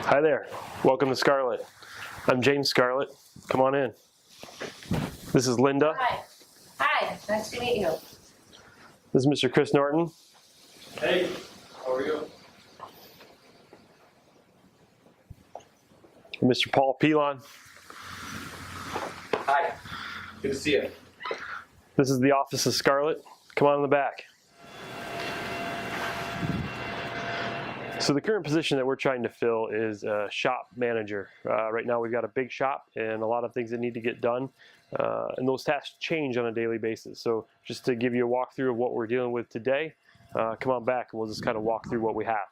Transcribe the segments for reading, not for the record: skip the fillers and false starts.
Hi there, welcome to Scarlett. I'm James Scarlett, come on in. This is Linda. Hi. Hi, nice to meet you. This is Mr. Chris Norton. Hey, how are you? And Mr. Paul Pilon. Hi, good to see you. This is the office of Scarlett. Come on in the back. So the current position that we're trying to fill is a shop manager. Right now we've got a big shop and a lot of things that need to get done. And those tasks change on a daily basis. So just to give you a walkthrough of what we're dealing with today, come on back and we'll just kind of walk through what we have.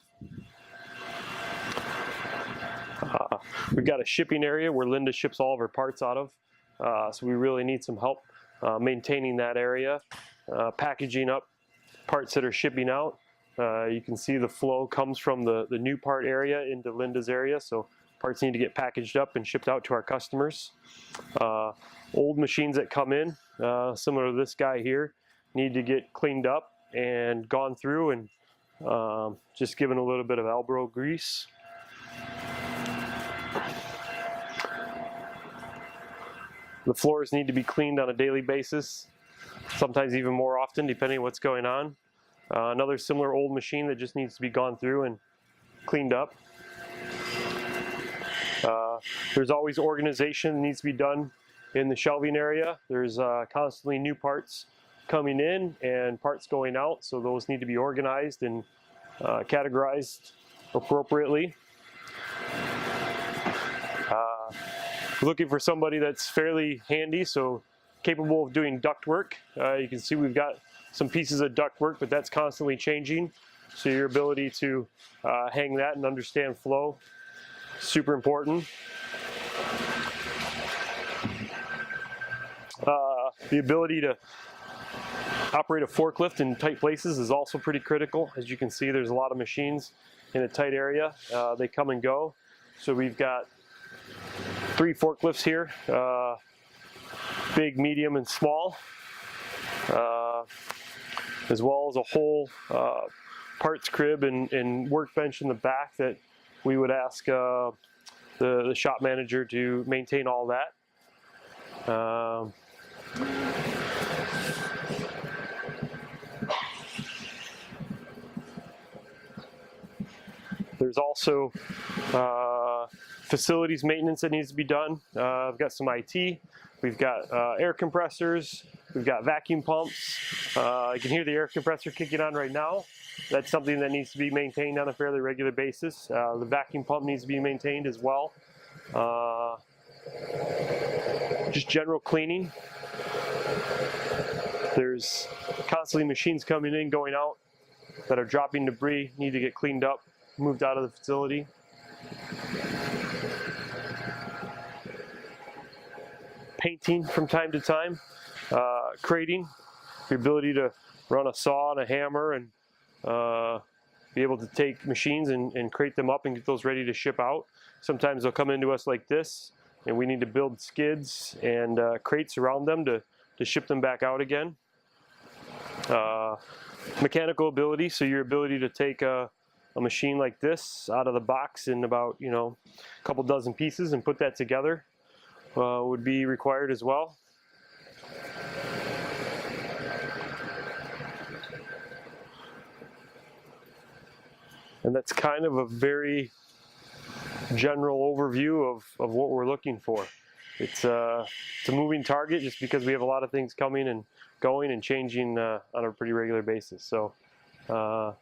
We've got a shipping area where Linda ships all of her parts out of. So we really need some help maintaining that area, packaging up parts that are shipping out. You can see the flow comes from the new part area into Linda's area, so parts need to get packaged up and shipped out to our customers. Old machines that come in, similar to this guy here, need to get cleaned up and gone through and just given a little bit of elbow grease. The floors need to be cleaned on a daily basis, sometimes even more often depending on what's going on. Another similar old machine that just needs to be gone through and cleaned up. There's always organization that needs to be done in the shelving area. There's constantly new parts coming in and parts going out, so those need to be organized and categorized appropriately. We're looking for somebody that's fairly handy, so capable of doing duct work. You can see we've got some pieces of duct work, but that's constantly changing. So your ability to hang that and understand flow, super important. The ability to operate a forklift in tight places is also pretty critical. As you can see, there's a lot of machines in a tight area. They come and go. So we've got 3 forklifts here, big, medium, and small. As well as a whole parts crib and workbench in the back that we would ask the shop manager to maintain all that. There's also facilities maintenance that needs to be done. I've got some IT. We've got air compressors. We've got vacuum pumps. You can hear the air compressor kicking on right now. That's something that needs to be maintained on a fairly regular basis. The vacuum pump needs to be maintained as well. Just general cleaning. There's constantly machines coming in, going out that are dropping debris, need to get cleaned up, moved out of the facility. Painting from time to time, crating, the ability to run a saw and a hammer and be able to take machines and crate them up and get those ready to ship out. Sometimes they'll come into us like this and we need to build skids and crates around them to ship them back out again. Mechanical ability, so your ability to take a machine like this out of the box in about, a couple dozen pieces and put that together would be required as well. And that's kind of a very general overview of what we're looking for. It's a moving target just because we have a lot of things coming and going and changing on a pretty regular basis. So that's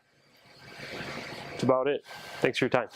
about it. Thanks for your time.